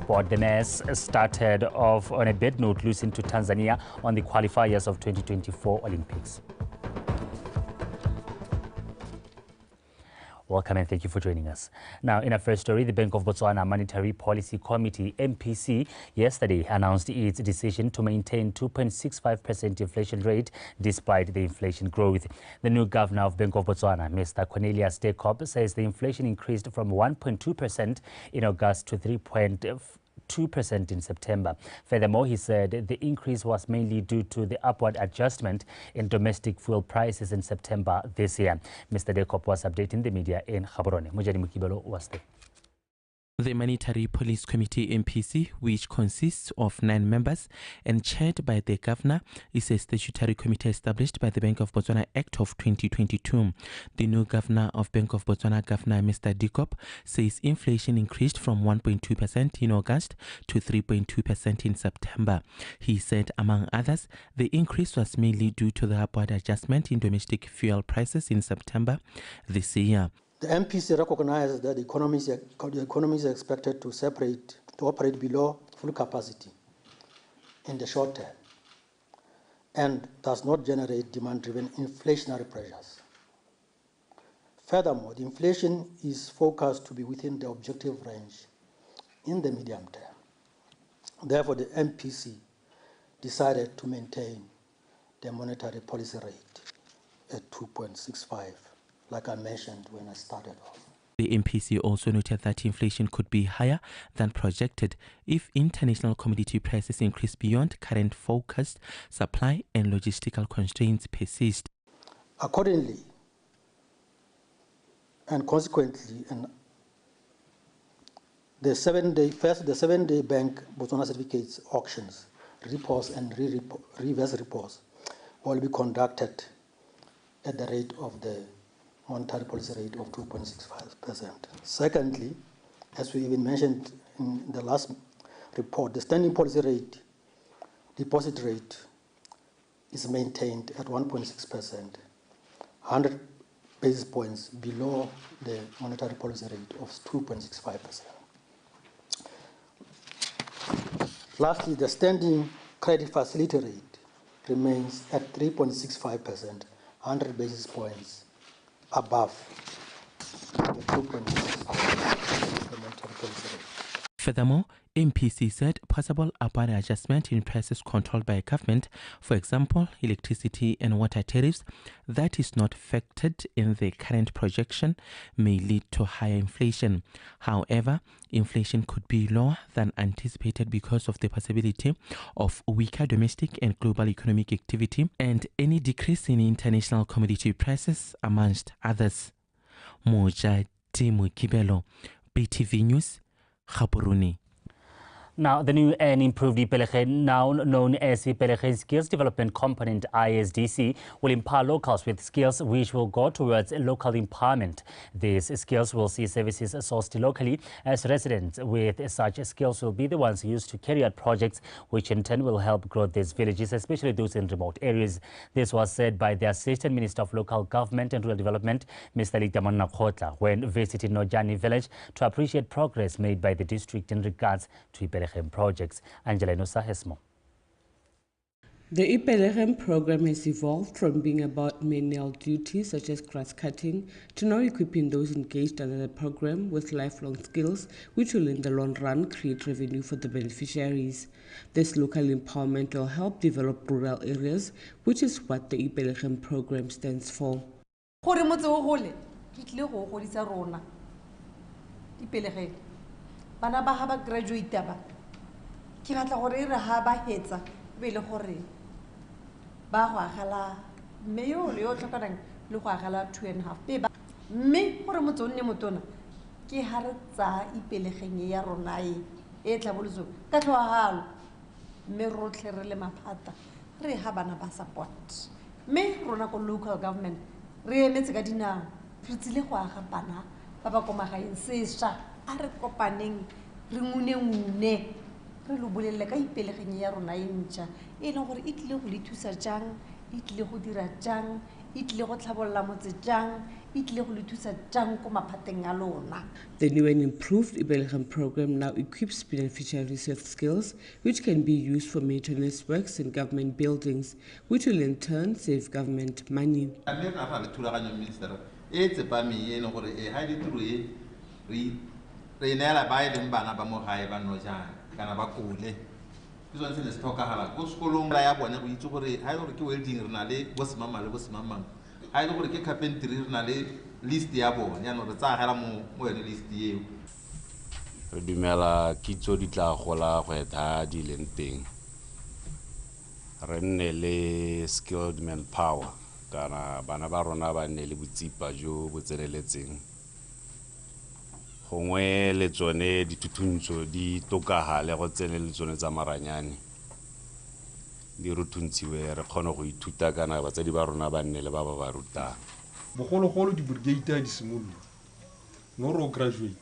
sport, the Mares started off on a bad note, losing to Tanzania on the qualifiers of 2024 Olympics. Welcome and thank you for joining us. Now, in our first story, the Bank of Botswana Monetary Policy Committee, MPC, yesterday announced its decision to maintain 2.65% inflation rate despite the inflation growth. The new governor of Bank of Botswana, Mr. Cornelius Jacob, says the inflation increased from 1.2% in August to 3.2% in September. Furthermore, he said the increase was mainly due to the upward adjustment in domestic fuel prices in September this year. Mr. Jacob was updating the media in Gaborone. Mujani Mukibelo was there. The Monetary Policy Committee MPC, which consists of 9 members and chaired by the governor, is a statutory committee established by the Bank of Botswana Act of 2022. The new governor of Bank of Botswana, Governor Mr. Jacob, says inflation increased from 1.2% in August to 3.2% in September. He said, among others, the increase was mainly due to the upward adjustment in domestic fuel prices in September this year. The MPC recognizes that the economy is expected to operate below full capacity in the short term and does not generate demand-driven inflationary pressures. Furthermore, the inflation is forecast to be within the objective range in the medium term. Therefore, the MPC decided to maintain the monetary policy rate at 2.65%. like I mentioned when I started off. The MPC also noted that inflation could be higher than projected if international commodity prices increase beyond current forecast supply and logistical constraints persist. Accordingly, and consequently, the 7-day bank Botswana certificates auctions, repos and reverse repos will be conducted at the rate of the monetary policy rate of 2.65%. Secondly, as we even mentioned in the last report, the standing policy rate, deposit rate, is maintained at 1.6%, 100 basis points below the monetary policy rate of 2.65%. Lastly, the standing credit facility rate remains at 3.65%, 100 basis points above the 2.6% monetary policy rate. Furthermore, MPC said possible upward adjustment in prices controlled by government, for example, electricity and water tariffs, that is not factored in the current projection, may lead to higher inflation. However, inflation could be lower than anticipated because of the possibility of weaker domestic and global economic activity and any decrease in international commodity prices, amongst others. Mujani Mukibelo, BTV News, Gaborone. Now, the new and improved Ipeleche, now known as Ipeleche Skills Development Component ISDC, will empower locals with skills which will go towards local empowerment. These skills will see services sourced locally, as residents with such skills will be the ones used to carry out projects which in turn will help grow these villages, especially those in remote areas. This was said by the Assistant Minister of Local Government and Rural Development, Mr. Litamon Nakota, when visiting Nojani village to appreciate progress made by the district in regards to Ipeleche projects. Angela Inosa has more. The Ipeleche program has evolved from being about menial duties such as grass cutting to now equipping those engaged under the program with lifelong skills which will in the long run create revenue for the beneficiaries. This local empowerment will help develop rural areas, which is what the Ipeleche program stands for. Ke batla gore re ha ba hetsa be le gore ba go agala mme yo le yo tlhokanang le go agala 2.5 be ba mme gore motho nne motona ke ha re tsa Ipelegeng ya rona e tlhaboloso ka tlhoagalo mme rotlhe re le maphata re ha bana ba support mme rona ko local government re emetse ka dinao re tsile go aga bana ba ba komagaeng sesha a re kopaneng re ngune re lo bolelle ka Ipelegeng ya rona e ntšha e leng gore e tlile go le thusa jang e tlile go dira jang e tlile go tlhabolola motse jang, e tlile go le thusa jang ko maphateng a lona. The new and improved Ibelechem program now equips beneficiaries with skills which can be used for maintenance works in government buildings, which will in turn save government money. Re dumela kitso di tla gola go eta di leng teng. Re nne le skilled manpower kana bana ba rona ba nne le botsipa jo bo tseneletseng. Gongwe le tsone ditutuntsho di tokagale go tsenele le tsone tsa maranyane. Di rutuntsiwe re kgone go ithuta kana batsadi ba rona ba nne le ba ba rutang. Bogologolo di brigade di simolola. No ro graduate.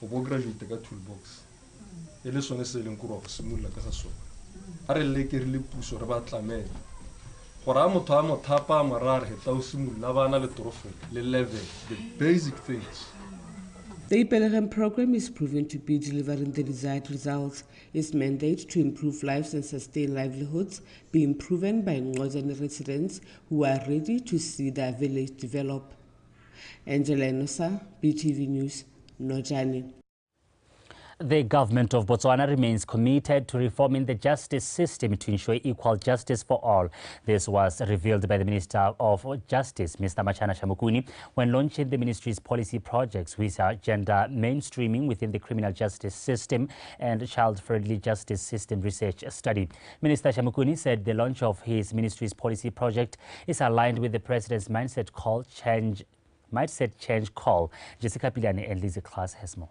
O bo graduate ka toolbox. E le sone se leng go simolola ka ga sone. A re le ke re le puso re ba tlamela. Gore a motho a mothapa marare heta o simolola bana le trofeo le level, the basic things. The Ibelechem program is proven to be delivering the desired results. Its mandate to improve lives and sustain livelihoods being proven by Ngozani residents who are ready to see their village develop. Angela Enosa, BTV News, Nojani. The government of Botswana remains committed to reforming the justice system to ensure equal justice for all. This was revealed by the Minister of Justice, Mr. Machana Shamukuni, when launching the ministry's policy projects which are gender mainstreaming within the criminal justice system and child-friendly justice system research study. Minister Shamukuni said the launch of his ministry's policy project is aligned with the President's mindset change call. Jessica Pilani and Lizzie Klaas has more.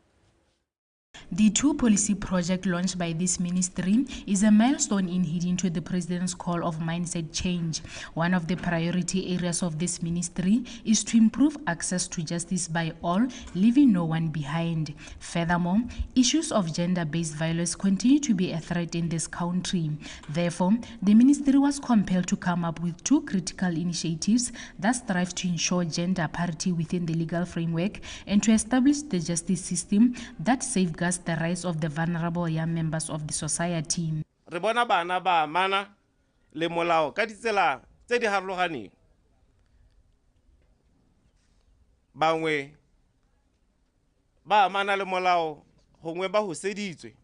The two policy project launched by this ministry is a milestone in heeding to the President's call of mindset change. One of the priority areas of this ministry is to improve access to justice by all, leaving no one behind. Furthermore, issues of gender-based violence continue to be a threat in this country. Therefore, the ministry was compelled to come up with two critical initiatives that strive to ensure gender parity within the legal framework and to establish the justice system that safeguards the rights of the vulnerable young members of the society. Re bona bana ba amana le molao ka ditsela tse di harologaneng. Bangwe ba amana le molao gongwe ba huseditswe.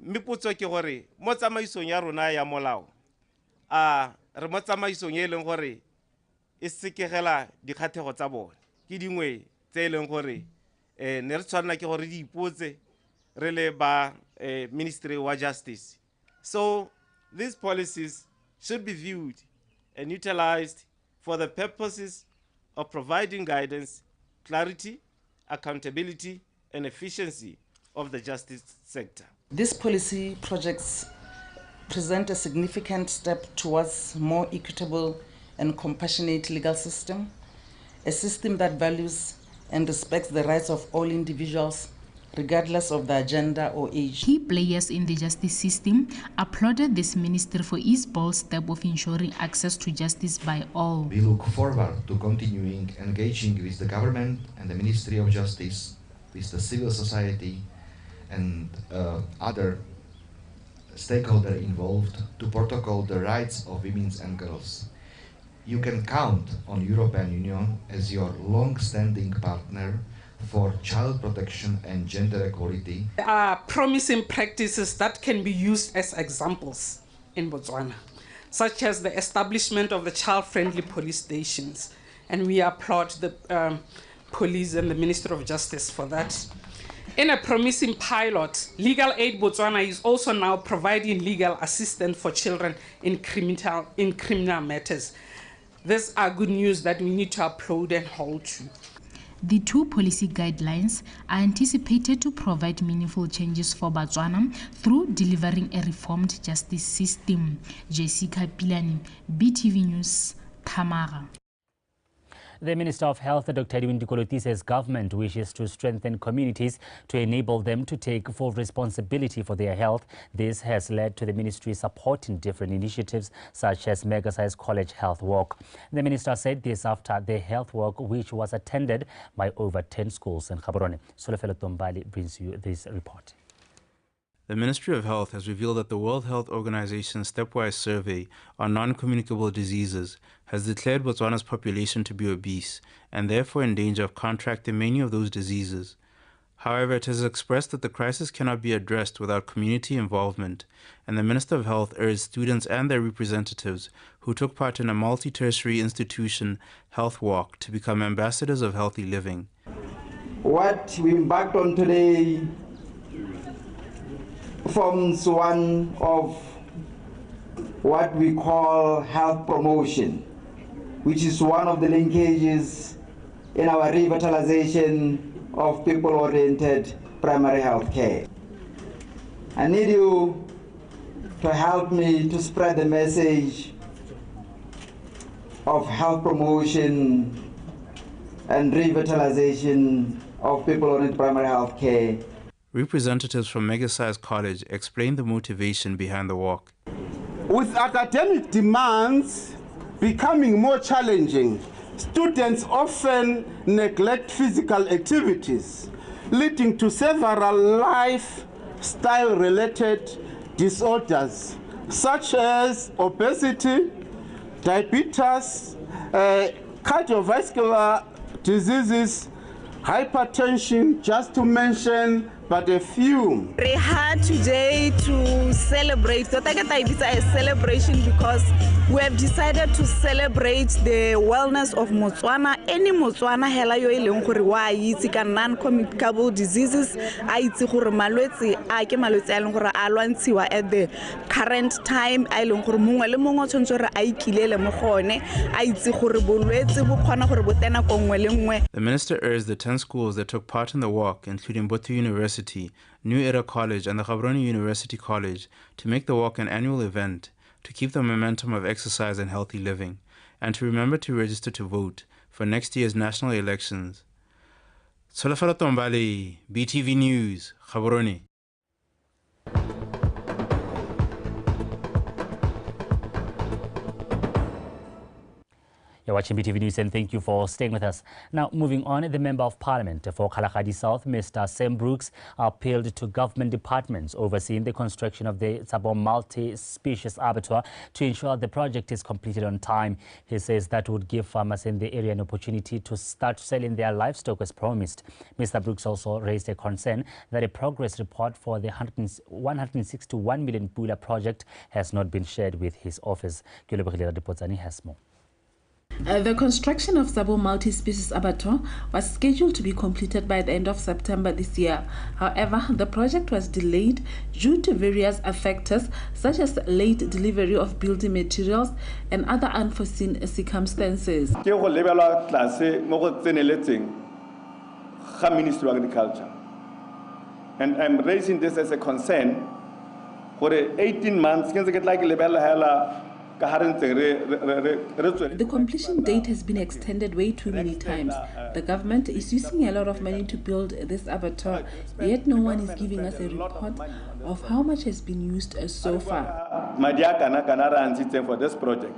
Mme potso ke gore mo tsamaisong ya rona ya molao re mo tsamaisong e leng gore e sekegela dikgathego tsa bone. Ke dingwe tse leng gore ne re tshwana ke gore di ipotse re le ba Ministry of Justice. So these policies should be viewed and utilized for the purposes of providing guidance, clarity, accountability, and efficiency of the justice sector. These policy projects present a significant step towards more equitable and compassionate legal system, a system that values and respects the rights of all individuals, regardless of their gender or age. Key players in the justice system applauded this ministry for its bold step of ensuring access to justice by all. We look forward to continuing engaging with the government and the Ministry of Justice, with the civil society and other stakeholders involved to protocol the rights of women and girls. You can count on European Union as your long-standing partner for child protection and gender equality. There are promising practices that can be used as examples in Botswana, such as the establishment of the child-friendly police stations, and we applaud the police and the Ministry of Justice for that. In a promising pilot, Legal Aid Botswana is also now providing legal assistance for children in criminal matters. These are good news that we need to applaud and hold to. The two policy guidelines are anticipated to provide meaningful changes for Botswana through delivering a reformed justice system. Jessica Pilani, BTV News, Tamara. The Minister of Health, Dr. Edwin Dikoloti, says government wishes to strengthen communities to enable them to take full responsibility for their health. This has led to the ministry supporting different initiatives such as mega-size college health walk. The minister said this after the health walk, which was attended by over 10 schools in Gaborone. Solofelo Tombali brings you this report. The Ministry of Health has revealed that the World Health Organization's stepwise survey on non-communicable diseases has declared Botswana's population to be obese and therefore in danger of contracting many of those diseases. However, it has expressed that the crisis cannot be addressed without community involvement, and the Minister of Health urged students and their representatives who took part in a multi-tertiary institution health walk to become ambassadors of healthy living. What we embarked on today forms one of what we call health promotion, which is one of the linkages in our revitalization of people-oriented primary health care. I need you to help me to spread the message of health promotion and revitalization of people-oriented primary health care. Representatives from Mega-Size College explained the motivation behind the walk. With academic demands becoming more challenging, students often neglect physical activities, leading to several lifestyle-related disorders such as obesity, diabetes, cardiovascular diseases, hypertension, just to mention but a few. We're here today to celebrate. It's a celebration because we have decided to celebrate the wellness of Botswana. Any Botswana hela yo ileng gore wa itse ka non-communicable diseases a itse gore malwetse a ke malwetse a leng gore a lwantshiwa at the current time a ileng gore mongwe le mongwe o tshwantse gore a ikilele mo gone a itse gore bolwetse bo kgona gore bo tena ko nngwe le nngwe. The minister urged the 10 schools that took part in the walk, including Botu University, New Era College and the Gaborone University College, to make the walk an annual event to keep the momentum of exercise and healthy living, and to remember to register to vote for next year's national elections. Solofelo Tombali, BTV News, Gaborone. You're watching BTV News and thank you for staying with us. Now, moving on, the Member of Parliament for Kalahari South, Mr. Sam Brooks, appealed to government departments overseeing the construction of the Tsabo multi-species abattoir to ensure the project is completed on time. He says that would give farmers in the area an opportunity to start selling their livestock as promised. Mr. Brooks also raised a concern that a progress report for the 161 million Pula project has not been shared with his office. Botswana has more. The construction of Tsabo multi-species abattoir was scheduled to be completed by the end of September this year. However, the project was delayed due to various factors such as late delivery of building materials and other unforeseen circumstances. Ministry of Agriculture. And I'm raising this as a concern for 18 months. The completion date has been extended way too many times. The government is using a lot of money to build this abattoir, yet no one is giving us a report of how much has been used so far. For this project.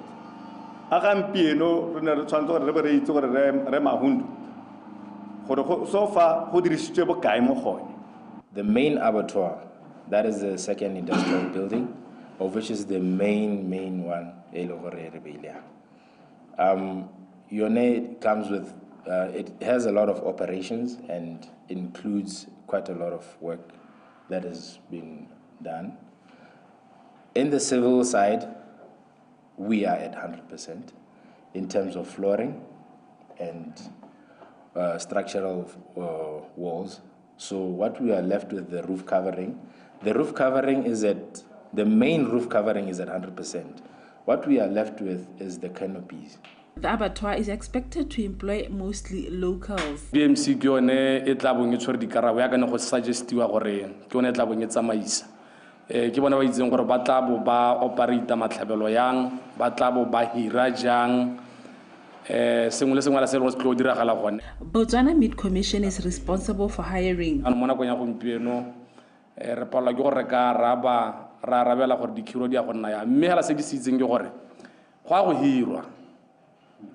So far, the main abattoir, that is the second industrial building, of which is the main one, Yone comes with, it has a lot of operations and includes quite a lot of work that has been done. In the civil side, we are at 100% in terms of flooring and structural walls. So what we are left with the roof covering. The roof covering is at The main roof covering is at 100%. What we are left with is the canopies. The abattoir is expected to employ mostly locals. BMC ke yone e tla bong e tshwere dikarabo ya kana go suggestiwa gore ke yone e tla bong e tsamaisa. Ke bona ba itseng gore ba tla bo ba operate matlhabelo yang, ba tla bo ba hira jang, sengwe le sengwe la se le go se tlo diragala gone. Botswana Meat Commission is responsible for hiring. Mo nakong ya gompieno re palelwa ke go reka raba ra arabela gore dikhiro di a go nna ya mme hela se ke se itseng ke gore go a go hirwa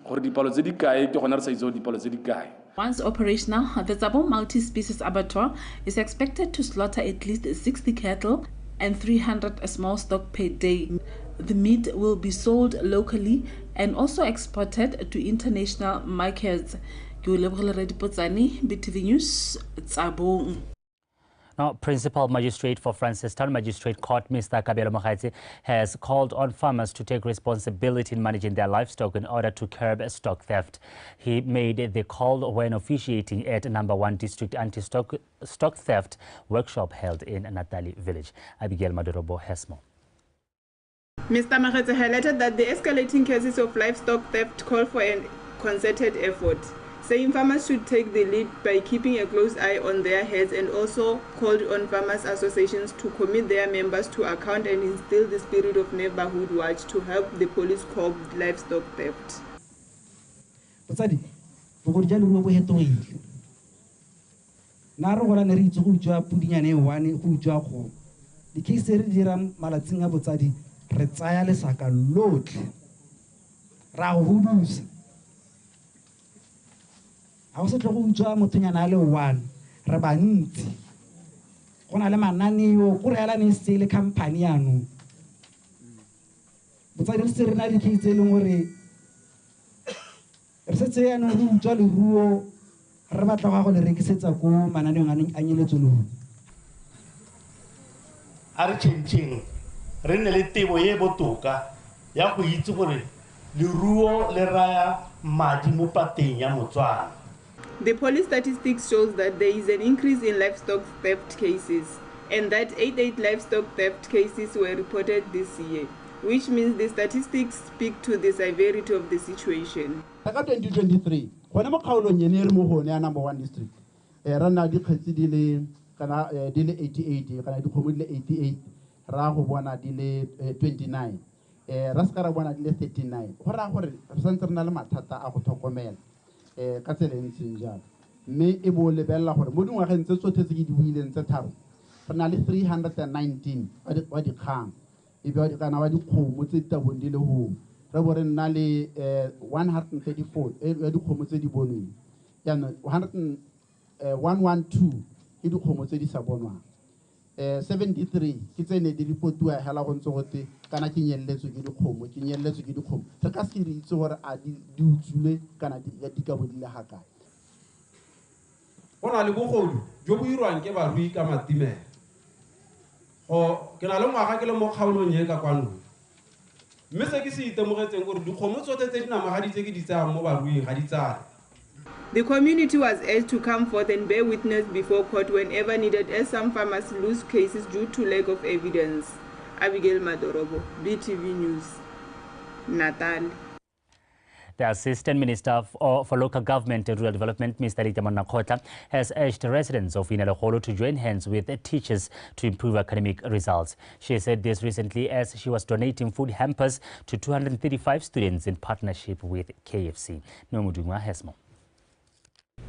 gore dipalo tse di kae ke gona re sa itse dipalo tse di kae. Once operational, the Tsabo multi-species abattoir is expected to slaughter at least 60 cattle and 300 small stock per day. The meat will be sold locally and also exported to international markets. BTV News, Tsabo. Now, Principal Magistrate for Francistown Magistrate Court, Mr. Kabelo Mogaitse, has called on farmers to take responsibility in managing their livestock in order to curb stock theft. He made the call when officiating at No. 1 District Anti-Stock Theft workshop held in Natali Village. Abigail Madorobo has more. Mr. Mogaitse highlighted that the escalating cases of livestock theft call for a concerted effort, saying farmers should take the lead by keeping a close eye on their heads, and also called on farmers associations to commit their members to account and instill the spirit of neighborhood watch to help the police curb livestock theft. Re tsaya lesaka lotlhe ra go hudusa ga o se tle go utswa mothonyana a le one re bantsi go na le mananeo ko re elane se le company yano botsadi re se re na di-case e leng gore re setse yanong re utswa leruo re batla go le rekisetsa ko mananeong a nyeletso leruo a re tšhentšheng re nne le tebo ye botoka ya go itse gore leruo le raya madi mo pateng ya Motswana. The police statistics shows that there is an increase in livestock theft cases, and that 88 livestock theft cases were reported this year, which means the statistics speak to the severity of the situation. Ka 2023 gone mo kgaolong yene re mo gone ya No. 1 District ra nna dikgetsi di le 88 kana dikgomo di le 88 ra go bona di le 29 ra ska ra bona di le 39 go ra gore re santse re na le mathata a go tlhokomela ka tsela e ntseng jalo mme e bo lebella gore mo dingwageng tse tsotlhe tse ke di buileng tse tharo re na le 319 wa dikgang e be kana wa dikgomo tse tabong di le ho re bo re nna le 134 ya dikgomo tse di bonweng yana 112 ke dikgomo tse di sa bonwang 73 ke tsene di ripotiwa hela go ntse gote kana ke nyelletswe ke dikgomo re ka se re itse gore a di utswile kana di ka bodile ga kae go na le bogodu jo bo irwang ke barui ka matimela ke na le ngwaga ke le mo kgaolong ye ka kwano mme se ke se itemogetseng gore dikgomo tsotlhe tse di namagaditse ke di tsayang mo baruing ga di tsaya. The community was urged to come forth and bear witness before court whenever needed, as some farmers lose cases due to lack of evidence. Abigail Madorobo, BTV News, Natal. The Assistant Minister for Local Government and Rural Development, Mr. Litamon Nakota, has urged residents of Inalokolo to join hands with teachers to improve academic results. She said this recently as she was donating food hampers to 235 students in partnership with KFC. Nomudunga has more.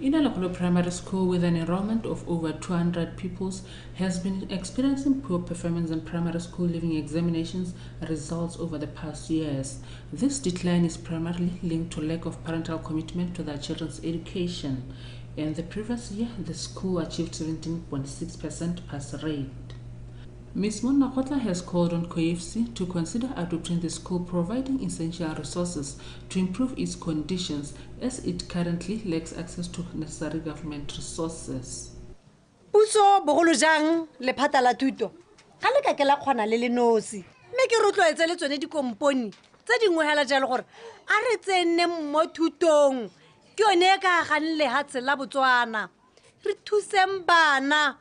Inalokolo Primary School, with an enrollment of over 200 pupils, has been experiencing poor performance in primary school leaving examinations results over the past years. This decline is primarily linked to lack of parental commitment to their children's education. In the previous year, the school achieved 17.6% pass rate. Ms. Monakotla has called on KFC to consider adopting the school, providing essential resources to improve its conditions, as it currently lacks access to necessary government resources. Puso bogolo jang le phata la tuto ka le ka ke la kgona le nosi mme ke rotloetse le tsone dikomponi tse dingwe hela jalo gore a re tsene mo thutong ke yone ka ganle hatse la Botswana re thuseng bana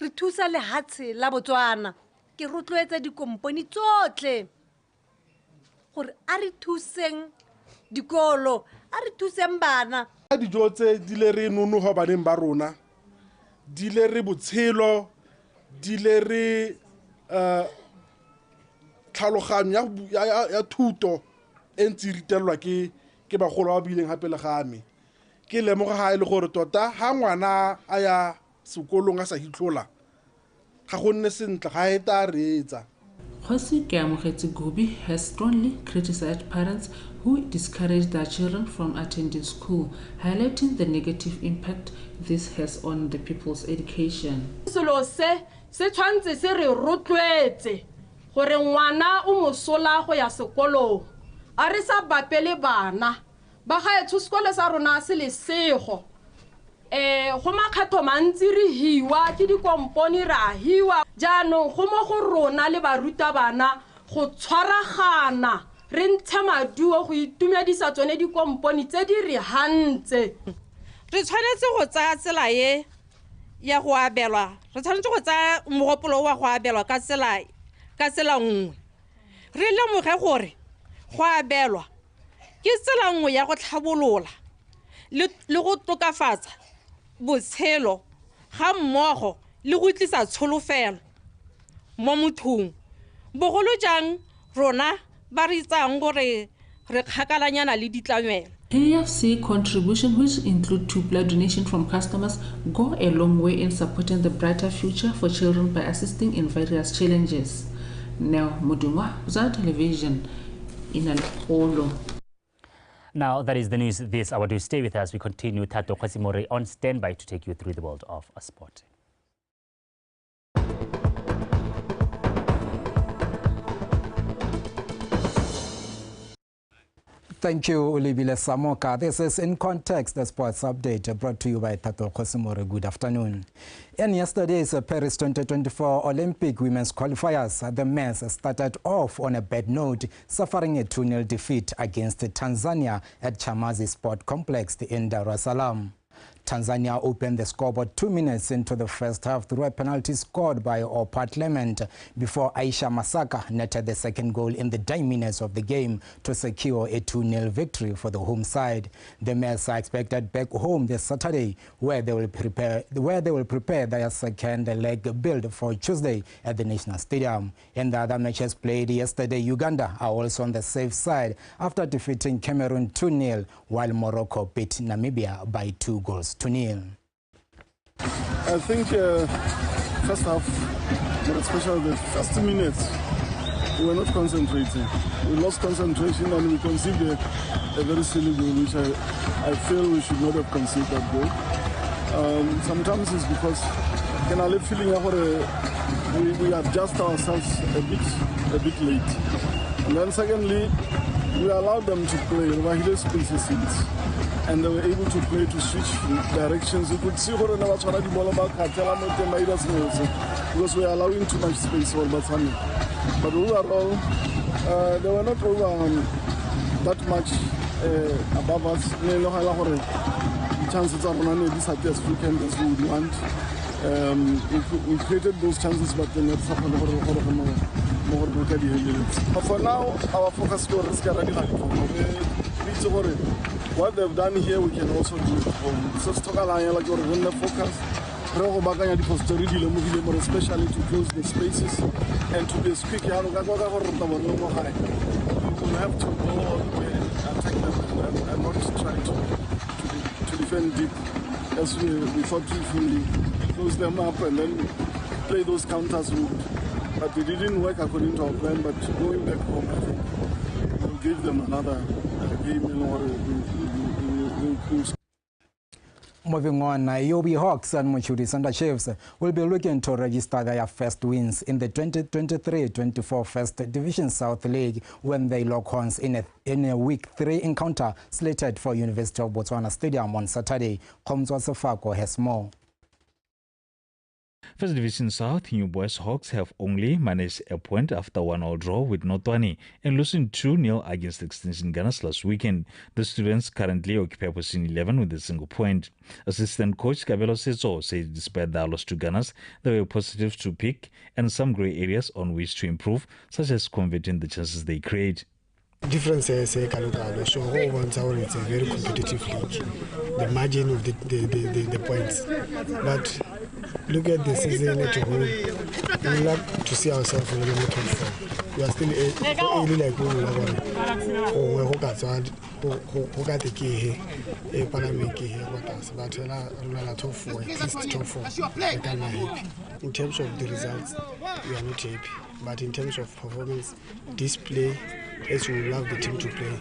re thusa le hatse la Botswana ke rotloetsa dikomponi tsotlhe gore a re thuseng dikolo a re thuseng bana dijo tse di le re nonoga baneng ba rona di le re botshelo di le re tlhaloganyo ya thuto e ntse ritelwa ke ke bagolo ba bileng gape le game ke lemoga ga e le gore tota ga ngwana a ya sekolong a sa hitlola ga go nne sentle ga e ta reetsa. Khosi Keamogetse Gobi has strongly criticized parents who discourage their children from attending school, highlighting the negative impact this has on the people's education. Selo se tshwantse se re rotloetse gore ngwana o mosola go ya sekolong a re sa bapele bana ba gaetsho sekolo sa rona se le sego go makgetho mantsi re hiwa ke dikomponi ra hiwa jaanong go mo go rona le barutabana go tshwaragana re ntshe maduo go itumedisa tsone dikomponi tse di re hantse. Re tshwanetse go tsaya tsela ye ya go abelwa re tshwanetse go tsaya mogopolo wa go abelwa ka tsela nngwe re lemoge gore go abelwa ke tsela nngwe ya go tlhabolola le go tokafatsa botshelo ga mmogo le go tlisa tsholofelo mo mothong bogolo jang rona ba re itsang gore re kgakalanyana le ditlamelo. KFC contribution, which include 2 blood donation from customers, go a long way in supporting the brighter future for children by assisting in various challenges. Now, Mudungwa, Botswana Television, in Alkolo. Now, that is the news this hour. Do stay with us. We continue. Tato Kwasimore on standby to take you through the world of sport. Thank you, Olibile Samoka. This is In Context, the sports update brought to you by Tato Kwasimore. Good afternoon. In yesterday's Paris 2024 Olympic women's qualifiers, the men's started off on a bad note, suffering a 2-0 defeat against Tanzania at Chamazi Sport Complex in Dar es Salaam. Tanzania opened the scoreboard 2 minutes into the first half through a penalty scored by Opat Lement before Aisha Masaka netted the second goal in the dying minutes of the game to secure a 2-0 victory for the home side. The Mets are expected back home this Saturday, where they will prepare their second leg build for Tuesday at the National Stadium. In the other matches played yesterday, Uganda are also on the safe side after defeating Cameroon 2-0, while Morocco beat Namibia by 2-0. I think first half, but especially the first 2 minutes, we were not concentrating. We lost concentration and we conceded a very silly goal, which I feel we should not have conceded that goal. Sometimes it's because I live feeling we adjust ourselves a bit late. And then secondly, we allowed them to play. There were hidden spaces in it. And they were able to play to switch directions. You could see because we are allowing too much space for Botswana. But overall, they were not over that much above us. The chances are not as frequent as we would want. We created those chances, but they're not for now, our focus is what they've done here, we can also do at home. So, focus, especially to close the spaces and to be as quick. You will have to go all the way and attack them and not try to defend deep, as we thought if we close them up and then play those counters would. But it didn't work according to our plan, but going back home, I think we'll give them another game in order to Moving on, Yobi Hawks and Muchuri Santa Chiefs will be looking to register their first wins in the 2023-24 First Division South League when they lock horns in a Week 3 encounter slated for University of Botswana Stadium on Saturday. Komzwa Sefako has more. First Division South, New Boys Hawks have only managed a point after 1-1 draw with Notwani and losing 2-0 against Extension Gunners last weekend. The students currently occupy position 11 with a single point. Assistant coach Kabelo Setso said despite their loss to Gunners, there were positives to pick and some grey areas on which to improve, such as converting the chances they create. Differences so it's a very competitive league. The margin of the points, but look at the season at home. We like to see ourselves in the top 4. we are still early like we go ka tswa go ka teke e palameng ke he go tsa ba thela rula top 4 at least top 4 in terms of the results we are not happy, but in terms of performance display, as we love the team to play,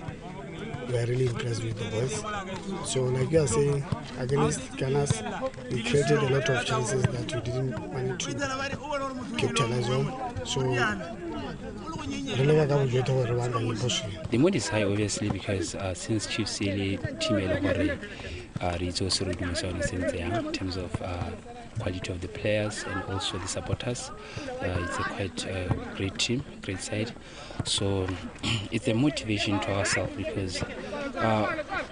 we are really impressed with the boys. So like you are saying, against Ghana's, we created a lot of chances that we didn't manage to capitalize on. So the mood is high obviously because since Chief Sealy team it's also in terms of quality of the players and also the supporters. It's a quite great team, great side. So it's a motivation to ourselves because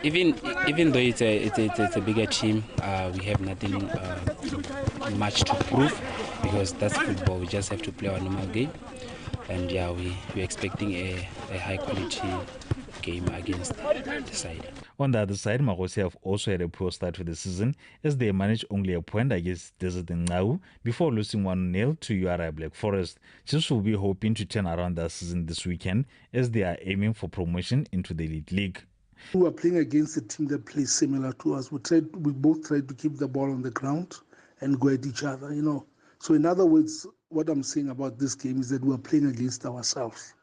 even though it's a bigger team, we have nothing much to prove because that's football. We just have to play our normal game, and yeah, we're expecting a high quality game against the side. On the other side, Magosi have also had a poor start to the season as they managed only a point against Desert Ngau before losing 1-0 to URI Black Forest. Chiefs will be hoping to turn around their season this weekend as they are aiming for promotion into the Elite League. We are playing against a team that plays similar to us. We both try to keep the ball on the ground and go at each other, you know. So in other words, what I'm saying about this game is that we are playing against ourselves.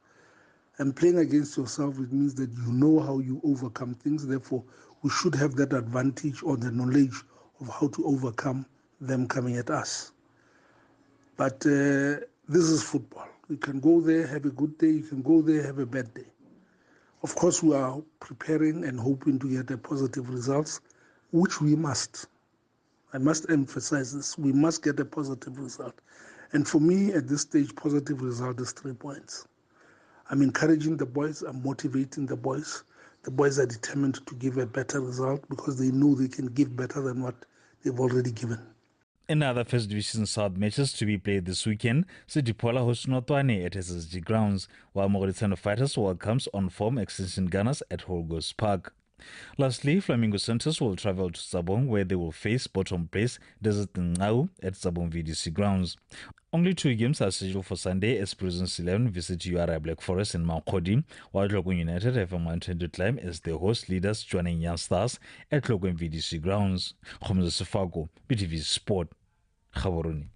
And playing against yourself, it means that you know how you overcome things. Therefore, we should have that advantage or the knowledge of how to overcome them coming at us. But this is football. You can go there, have a good day. You can go there, have a bad day. Of course, we are preparing and hoping to get a positive results, which we must. I must emphasize this. We must get a positive result. And for me, at this stage, positive result is 3 points. I'm encouraging the boys, I'm motivating the boys. The boys are determined to give a better result because they know they can give better than what they've already given. In other First Division South matches to be played this weekend, City Pola hosts Notwane at SSG grounds, while Mogoditsano Fighters welcomes on form Extension Gunners at Holgos Park. Lastly, Flamingo Santos will travel to Sabong where they will face bottom place Desert Ngau at Sabong VDC grounds. Only 2 games are scheduled for Sunday as Prisons 11 visit URI Black Forest in Maukodi, while Tlokwe United have a mountain to climb as the host leaders joining Young Stars at Tlokwe VDC grounds. Khomza Sefako, BTV Sport, Gaborone.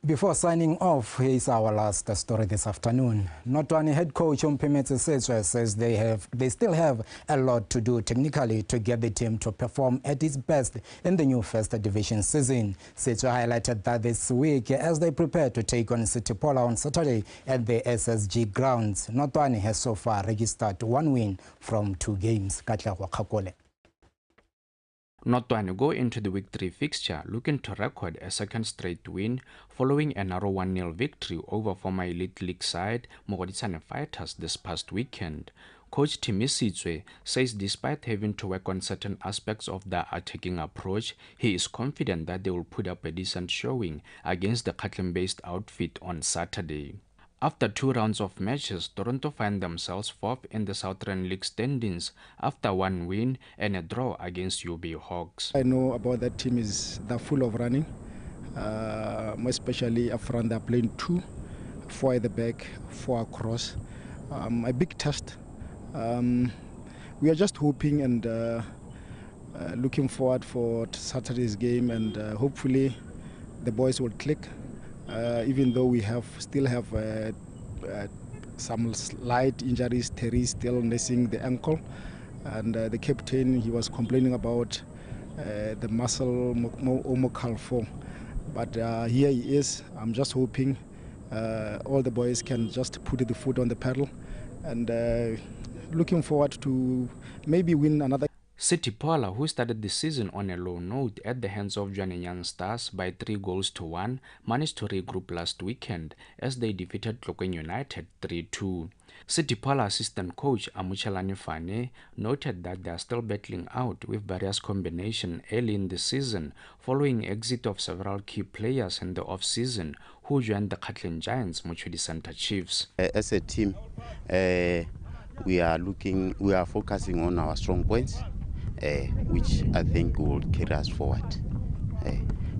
Before signing off, here is our last story this afternoon. Notwane head coach Mpimetse Setswe says they still have a lot to do technically to get the team to perform at its best in the new First Division season. Setswe highlighted that this week as they prepare to take on City Pola on Saturday at the SSG grounds. Notwane has so far registered 1 win from 2 games. Katlego Khakole. Notwane go into the week 3 fixture looking to record a second straight win following a narrow 1-0 victory over former Elite League side Mogoditsane Fighters this past weekend. Coach Timi Setswe says despite having to work on certain aspects of their attacking approach, he is confident that they will put up a decent showing against the Catlin-based outfit on Saturday. After 2 rounds of matches, Toronto find themselves 4th in the Southern League standings after 1 win and a draw against UB Hawks. I know about that team they're full of running, more especially up front they're playing 2, 4 at the back, 4 across. A big test. We are just hoping and looking forward for Saturday's game, and hopefully the boys will click. Even though we still have some slight injuries, Terry still nursing the ankle, and the captain, he was complaining about the muscle omocalfo, but here he is. I'm just hoping all the boys can just put the foot on the pedal, and looking forward to maybe win another. City Pola, who started the season on a low note at the hands of joining Young Stars by 3-1, managed to regroup last weekend as they defeated Tlokwe United 3-2. City Pola assistant coach Amuchalani Fane noted that they are still battling out with various combinations early in the season following exit of several key players in the off-season who joined the Catlin Giants Mochudi Center Chiefs. As a team, we are focusing on our strong points, which I think will carry us forward.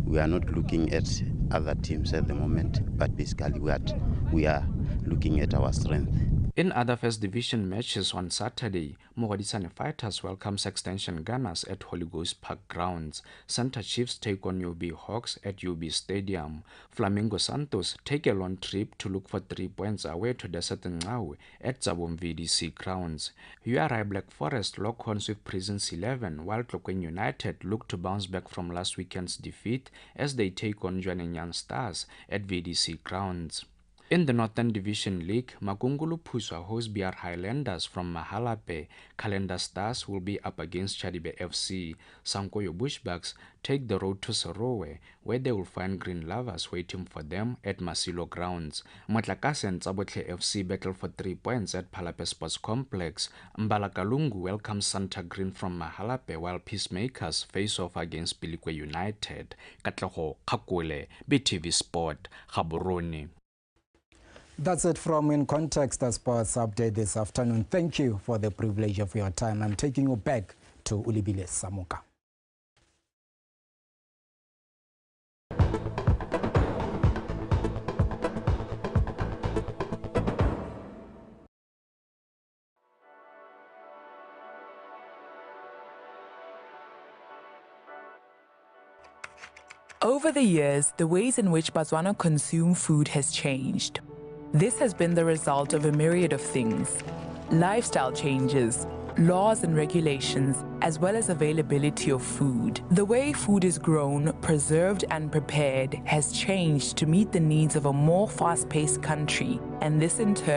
We are not looking at other teams at the moment, but basically we are looking at our strength. In other First Division matches on Saturday, Botswana Fighters welcomes Extension Gunners at Holy Ghost Park grounds. Santa Chiefs take on UB Hawks at UB Stadium. Flamingo Santos take a long trip to look for 3 points away to Desert Ncawe at Zabom VDC grounds. URI Black Forest lock horns with Prisons 11, while Tlokwen United look to bounce back from last weekend's defeat as they take on Jwaneng Stars at VDC grounds. In the Northern Division League, Makungulu Puswa host BR Highlanders from Mahalape. Calendar Stars will be up against Chadibe FC. Sankoyo Bushbucks take the road to Sorowe, where they will find Green Lovers waiting for them at Masilo grounds. Matlakase and Tsabotle FC battle for 3 points at Palape Sports Complex. Mbalakalungu welcomes Santa Green from Mahalape, while Peacemakers face off against Pilikwe United. Katlaho Kakule, BTV Sport, Gaborone. That's it from In Context, the sports update this afternoon. Thank you for the privilege of your time. I'm taking you back to Ulibile Samuka. Over the years, the ways in which Botswana consume food has changed. This has been the result of a myriad of things: lifestyle changes, laws and regulations, as well as availability of food. The way food is grown, preserved and prepared has changed to meet the needs of a more fast-paced country, and this in turn